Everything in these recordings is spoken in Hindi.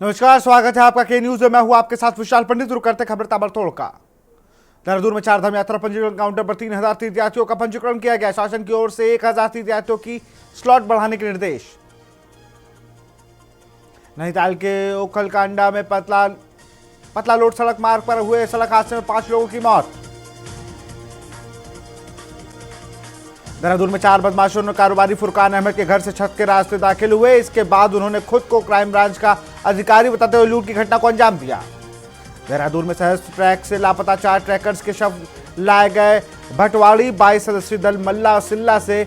नमस्कार, स्वागत है आपका के न्यूज में। मैं हूं आपके साथ विशाल पंडित। शुरू करते खबर ताबड़तोड़ का। देहरादून में 4 धाम यात्रा पंजीकरण काउंटर पर 3000 तीर्थयात्रियों का पंजीकरण किया गया। शासन की ओर से 1000 तीर्थयात्रियों की स्लॉट बढ़ाने के निर्देश। नैनीताल के ओखलकांडा में पतला लोड सड़क मार्ग पर हुए सड़क हादसे में 5 लोगों की मौत। देहरादून में 4 बदमाशों ने कारोबारी फुरकान अहमद के घर से छत के रास्ते दाखिल हुए। इसके बाद उन्होंने खुद को क्राइम ब्रांच का अधिकारी बताते हुए लूट की घटना को अंजाम दिया। देहरादून में सहस्त्र ट्रैक से लापता 4 ट्रैकर्स के शव लाए गए। भटवाड़ी 22 सदस्यीय दल मल्ला सिल्ला से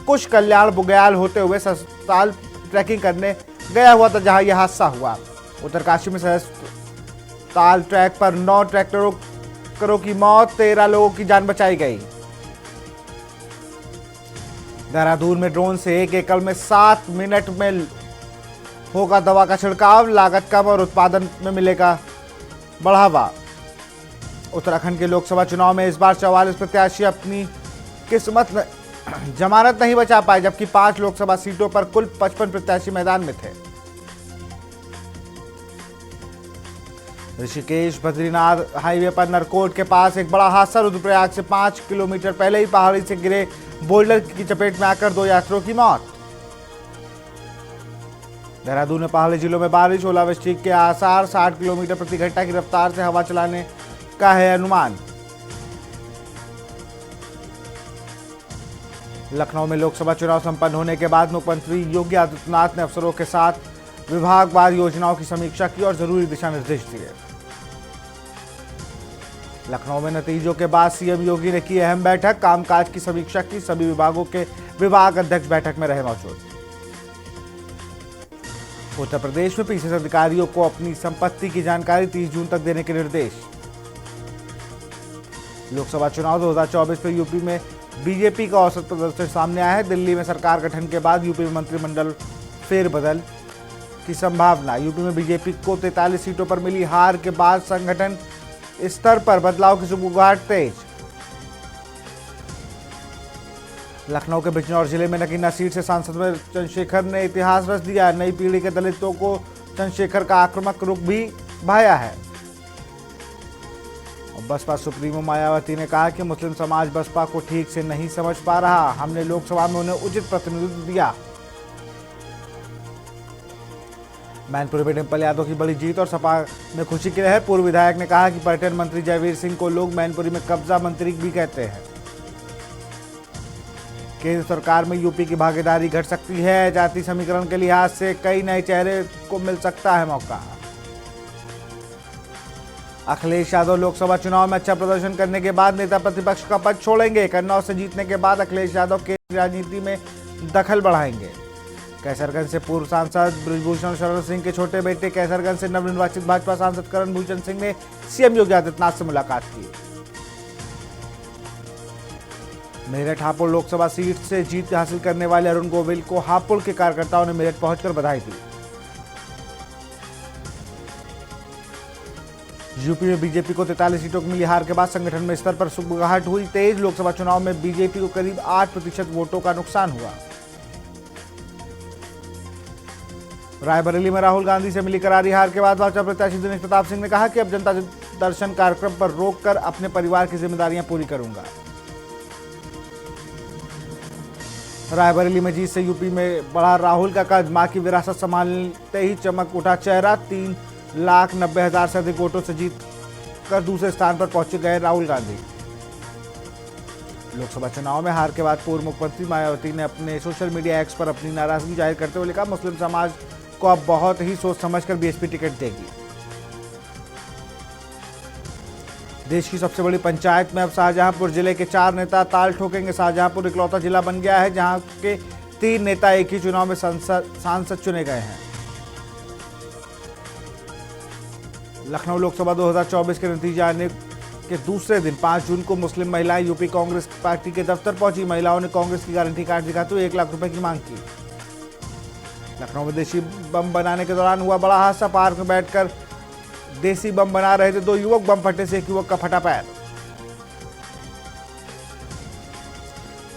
कुश कल्याण बुग्याल होते हुए सस्ताल ट्रैकिंग करने गया हुआ था, जहां यह हादसा हुआ। उत्तरकाशी में सहस्त्रताल ट्रैक पर 9 ट्रैक्टरों की मौत, 13 लोगों की जान बचाई गई। देहरादून में ड्रोन से 1 एकड़ में 7 मिनट में होगा दवा का छिड़काव। लागत कम और उत्पादन में मिलेगा बढ़ावा। उत्तराखंड के लोकसभा चुनाव में इस बार 44 प्रत्याशी अपनी किस्मत जमानत नहीं बचा पाए, जबकि 5 लोकसभा सीटों पर कुल 55 प्रत्याशी मैदान में थे। ऋषिकेश बद्रीनाथ हाईवे पर नरकोट के पास एक बड़ा हादसा। रुद्रप्रयाग से 5 किलोमीटर पहले ही पहाड़ी से गिरे बोल्डर की चपेट में आकर 2 यात्रियों की मौत। देहरादून में पहाड़ी जिलों में बारिश, ओलावृष्टि के आसार। 60 किलोमीटर प्रति घंटा की रफ्तार से हवा चलाने का है अनुमान। लखनऊ में लोकसभा चुनाव संपन्न होने के बाद मुख्यमंत्री योगी आदित्यनाथ ने अफसरों के साथ विभागवार योजनाओं की समीक्षा की और जरूरी दिशा निर्देश दिए। लखनऊ में नतीजों के बाद सीएम योगी ने की अहम बैठक, कामकाज की समीक्षा की। सभी विभागों के विभाग अध्यक्ष बैठक में रहे मौजूद। उत्तर प्रदेश में पीसीएस अधिकारियों को अपनी संपत्ति की जानकारी 30 जून तक देने के निर्देश। लोकसभा चुनाव 2024 में यूपी में बीजेपी का औसत प्रदर्शन सामने आया है। दिल्ली में सरकार गठन के बाद यूपी में मंत्रिमंडल फेरबदल की संभावना। यूपी में बीजेपी को 43 सीटों पर मिली हार के बाद संगठन स्तर पर बदलाव की सुगबुगाहट तेज। लखनऊ के बिजनौर जिले में नगीना सीट से सांसद में चंद्रशेखर ने इतिहास रच दिया। नई पीढ़ी के दलितों को चंद्रशेखर का आक्रामक रुख भी भाया है। और बसपा सुप्रीमो मायावती ने कहा कि मुस्लिम समाज बसपा को ठीक से नहीं समझ पा रहा। हमने लोकसभा में उन्हें उचित प्रतिनिधित्व दिया। मैनपुरी में डिंपल यादव की बड़ी जीत और सपा में खुशी की लहर। पूर्व विधायक ने कहा कि पर्यटन मंत्री जयवीर सिंह को लोग मैनपुरी में कब्जा मंत्री भी कहते हैं। केंद्र सरकार में यूपी की भागीदारी घट सकती है। जाति समीकरण के लिहाज से कई नए चेहरे को मिल सकता है मौका। अखिलेश यादव लोकसभा चुनाव में अच्छा प्रदर्शन करने के बाद नेता प्रतिपक्ष का पद छोड़ेंगे। कन्नौज से जीतने के बाद अखिलेश यादव के राजनीति में दखल बढ़ाएंगे। कैसरगंज से पूर्व सांसद बृजभूषण शरण सिंह के छोटे बेटे कैसरगंज से नवनिर्वाचित भाजपा सांसद करण भूषण सिंह ने सीएम योगी आदित्यनाथ से मुलाकात की। मेरठ हापुड़ लोकसभा सीट से जीत हासिल करने वाले अरुण गोविल को हापुड़ के कार्यकर्ताओं ने मेरठ पहुंचकर बधाई दी। यूपी में बीजेपी को 43 सीटों की मिली हार के बाद संगठन में स्तर पर सुगबुगाहट हुई तेज। लोकसभा चुनाव में बीजेपी को करीब 8% वोटों का नुकसान हुआ। रायबरेली में राहुल गांधी से मिली करारी हार के बाद भाजपा प्रत्याशी दिनेश प्रताप सिंह ने कहा कि अब जनता दर्शन कार्यक्रम पर रोककर अपने परिवार की जिम्मेदारियां पूरी करूंगा। रायबरेली में जीत से यूपी में बढ़ा राहुल का कद। मां की विरासत संभालते ही चमक उठा चेहरा। 3,90,000 से अधिक वोटों से जीत कर दूसरे स्थान पर पहुंचे गए राहुल गांधी। लोकसभा चुनाव में हार के बाद पूर्व मुख्यमंत्री मायावती ने अपने सोशल मीडिया एक्स पर अपनी नाराजगी जाहिर करते हुए लिखा, मुस्लिम समाज को अब बहुत ही सोच समझकर बीएसपी टिकट देगी। देश की सबसे बड़ी पंचायत में अब शाहजहांपुर जिले के 4 नेता ताल ठोकेंगे। शाहजहांपुर इकलौता जिला बन गया है जहां के 3 नेता एक ही चुनाव में सांसद चुने गए हैं। लखनऊ लोकसभा 2024 के नतीजे आने के दूसरे दिन 5 जून को मुस्लिम महिलाएं यूपी कांग्रेस पार्टी के दफ्तर पहुंची। महिलाओं ने कांग्रेस की गारंटी कार्ड दिखाते हुए 1 लाख रुपए की मांग की। लखनऊ में देशी बम बनाने के दौरान हुआ बड़ा हादसा। पार्क में बैठकर देसी बम बना रहे थे 2 युवक। बम फटने से एक युवक का फटा पैर।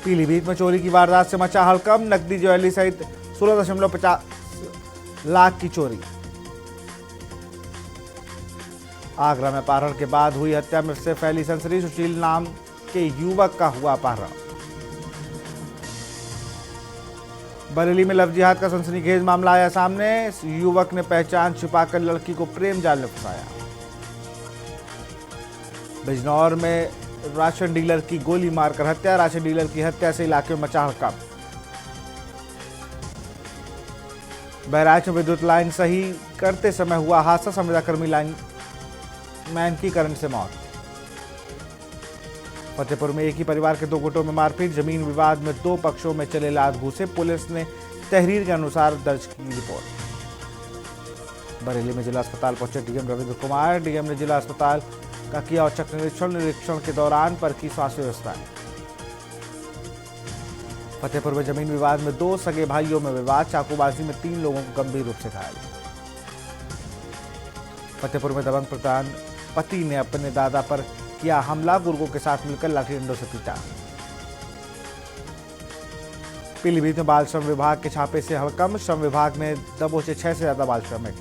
पीलीभीत में चोरी की वारदात से मचा हड़कंप। नकदी ज्वेलरी सहित 16.50 लाख की चोरी। आगरा में अपहरण के बाद हुई हत्या में से फैली सनसनी। सुशील नाम के युवक का हुआ अपहरण। बरेली में लव जिहाद का सनसनीखेज मामला आया सामने। युवक ने पहचान छिपाकर लड़की को प्रेम जाल में फंसाया। बिजनौर में राशन डीलर की गोली मारकर हत्या। राशन डीलर की हत्या से इलाके में मचा हड़कंप। बहराइच में विद्युत लाइन सही करते समय हुआ हादसा। संविदाकर्मी लाइन मैन की करंट से मौत। फतेहपुर में एक ही परिवार के 2 गुटों में मारपीट। जमीन विवाद में 2 पक्षों में चले लात घूसे। पुलिस ने तहरीर के अनुसार दर्ज की रिपोर्ट। बरेली में जिला अस्पताल पहुंचे डीएम रविंद्र कुमार। डीएम ने जिला अस्पताल का किया औचक निरीक्षण। निरीक्षण के दौरान परखी स्वास्थ्य व्यवस्था। फतेहपुर में जमीन विवाद में 2 सगे भाइयों में विवाद। चाकूबाजी में 3 लोगों को गंभीर रूप से घायल। फतेहपुर में दबंग प्रधान पति ने अपने दादा पर किया हमला। गुर्गों के साथ मिलकर लाठी डंडों से पीटा। पीलीभीत में बाल श्रम विभाग के छापे से हड़कंप। श्रम विभाग ने दबोचे 6 से ज्यादा बाल श्रमिक।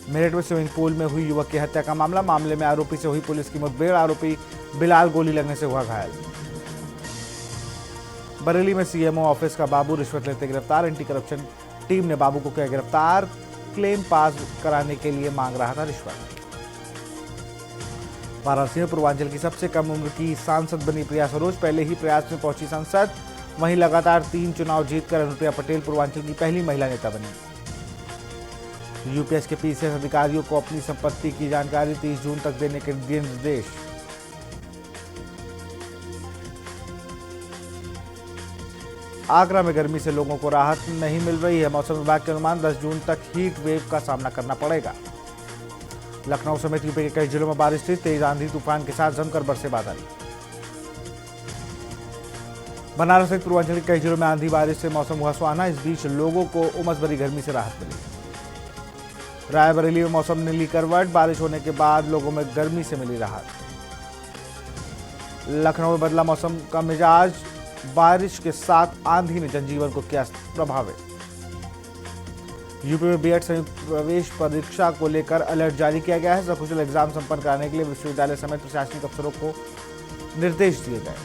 मेरठ में स्विमिंग पूल में हुई युवक की हत्या का मामला। मामले में आरोपी से हुई पुलिस की मुठभेड़। आरोपी बिलाल गोली लगने से हुआ घायल। बरेली में सीएमओ ऑफिस का बाबू रिश्वत लेते गिरफ्तार। एंटी करप्शन टीम ने बाबू को किया गिरफ्तार। क्लेम पास कराने के लिए मांग रहा था रिश्वत। वाराणसी में पूर्वांचल की सबसे कम उम्र की सांसद बनी प्रिया सरोज। पहले ही प्रयास में पहुंची संसद। वहीं लगातार 3 चुनाव जीतकर अनुप्रिया पटेल पूर्वांचल की पहली महिला नेता बनी। यूपीएस के पीसीएस अधिकारियों को अपनी संपत्ति की जानकारी 30 जून तक देने के दिए निर्देश। आगरा में गर्मी से लोगों को राहत नहीं मिल रही है। मौसम विभाग के अनुमान 10 जून तक हीट वेव का सामना करना पड़ेगा। लखनऊ समेत यूपी के कई जिलों में बारिश थी। तेज आंधी तूफान के साथ जमकर बरसे बादल। बनारस सहित पूर्वांचल के कई जिलों में आंधी बारिश से मौसम हुआ सुहाना। इस बीच लोगों को उमस भरी गर्मी से राहत मिली। रायबरेली में मौसम ने ली करवट। बारिश होने के बाद लोगों में गर्मी से मिली राहत। लखनऊ में बदला मौसम का मिजाज। बारिश के साथ आंधी ने जनजीवन को किया प्रभावित। यूपी में बीएड संयुक्त प्रवेश परीक्षा को लेकर अलर्ट जारी किया गया है। सकुशल एग्जाम संपन्न कराने के लिए विश्वविद्यालय समेत प्रशासनिक अफसरों को निर्देश दिए गए।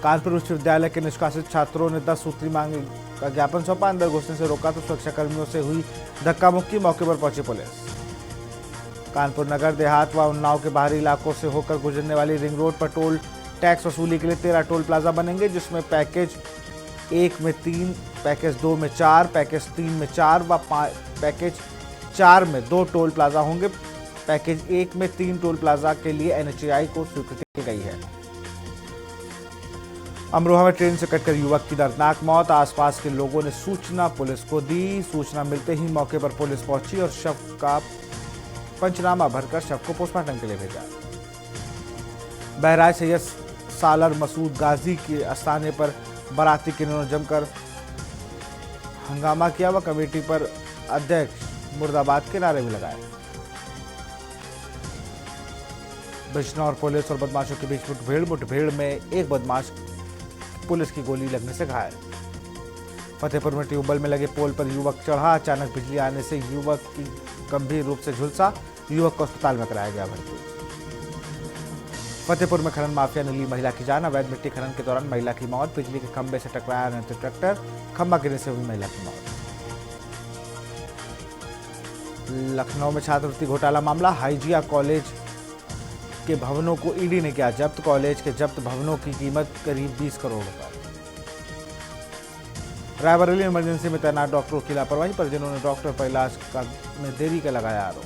कानपुर विश्वविद्यालय के निष्कासित छात्रों ने 10 सूत्री मांग का ज्ञापन सौंपा। अंदर घुसने से रोका तो सुरक्षाकर्मियों से हुई धक्का मुक्की। मौके पर पहुंची पुलिस। कानपुर नगर देहात व उन्नाव के बाहरी इलाकों से होकर गुजरने वाली रिंग रोड पर टोल टैक्स वसूली के लिए 13 टोल प्लाजा बनेंगे, जिसमें पैकेज 1 में 3, पैकेज 2 में 4, पैकेज 3 में 4 व पैकेज 4 में 2 टोल प्लाजा होंगे। पैकेज 1 में 3 टोल प्लाजा के लिए एनएचएआई को स्वीकृति दी गई है। अमरोहा में ट्रेन से कटकर युवक की दर्दनाक मौत। आसपास के लोगों ने सूचना पुलिस को दी। सूचना मिलते ही मौके पर पुलिस पहुंची और शव का पंचनामा भरकर शव को पोस्टमार्टम के लिए भेजा। बहराइच सैयद सालर मसूद गाजी के आस्थाने पर बाराती किन्नरों ने जमकर हंगामा किया व कमेटी पर अध्यक्ष मुर्दाबाद के नारे भी लगाए। बिजनौर पुलिस और बदमाशों के बीच मुठभेड़ में एक बदमाश पुलिस की गोली लगने से घायल। फतेहपुर में ट्यूबवेल में लगे पोल पर युवक चढ़ा। अचानक बिजली आने से युवक की गंभीर रूप से झुलसा। युवक को अस्पताल में कराया गया भर्ती। फतेहपुर में खनन माफिया ने ली महिला की जान। अवैध मिट्टी खनन के दौरान महिला की मौत। बिजली के खंभे से टकराया अनियंत्रित ट्रैक्टर। खंभा गिरने से हुई महिला की मौत। लखनऊ में छात्रवृत्ति घोटाला मामला। हाइजिया कॉलेज के भवनों को ईडी ने किया जब्त। कॉलेज के जब्त भवनों की कीमत करीब 20 करोड़ रुपए। रायबरेली में इमरजेंसी में तैनात डॉक्टरों की लापरवाही पर जिन्होंने डॉक्टर पर इलाज में देरी का लगाया आरोप।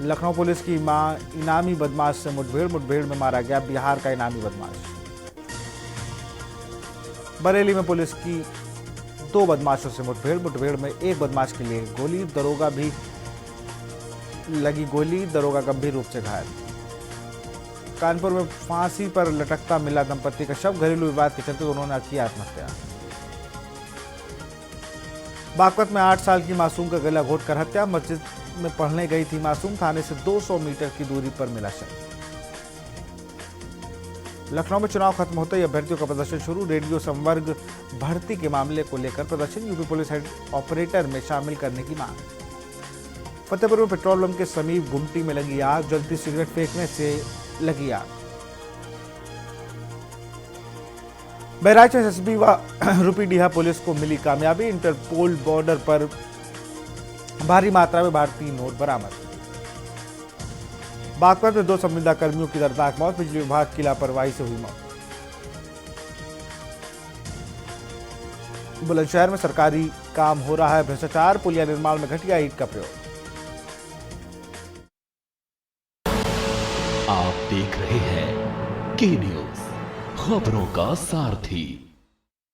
लखनऊ पुलिस की इनामी बदमाश से मुठभेड़ में मारा गया बिहार का इनामी बदमाश। बरेली में पुलिस की 2 बदमाशों से मुठभेड़ में एक बदमाश के लिए गोली। दरोगा भी लगी गोली। दरोगा गंभीर रूप से घायल। कानपुर में फांसी पर लटकता मिला दंपति का शव। घरेलू विवाद के चलते उन्होंने की आत्महत्या। बागपत में 8 साल की मासूम का गला घोटकर हत्या। मस्जिद में पढ़ने गई थी मासूम। थाने से 200 मीटर की दूरी पर मिला शव। लखनऊ में चुनाव खत्म होते ही अभ्यर्थियों का प्रदर्शन शुरू। रेडियो संवर्ग भर्ती के मामले को लेकर प्रदर्शन। यूपी पुलिस हेड ऑपरेटर में शामिल करने की मांग। फतेहपुर में पेट्रोल पंप के समीप गुमटी में लगी आग। जलती सिगरेट फेंकने से लगी आग। बहराइच में एसएसबी व रुपीडीहा पुलिस को मिली कामयाबी। इंटरपोल बॉर्डर पर भारी मात्रा में भारतीय नोट बरामद। बागपत में 2 संविदा कर्मियों की दर्दनाक मौत। बिजली विभाग की लापरवाही से हुई मौत। बुलंदशहर में सरकारी काम हो रहा है भ्रष्टाचार। पुलिया निर्माण में घटिया ईंट का प्रयोग। आप देख रहे हैं के न्यूज, खबरों का सारथी।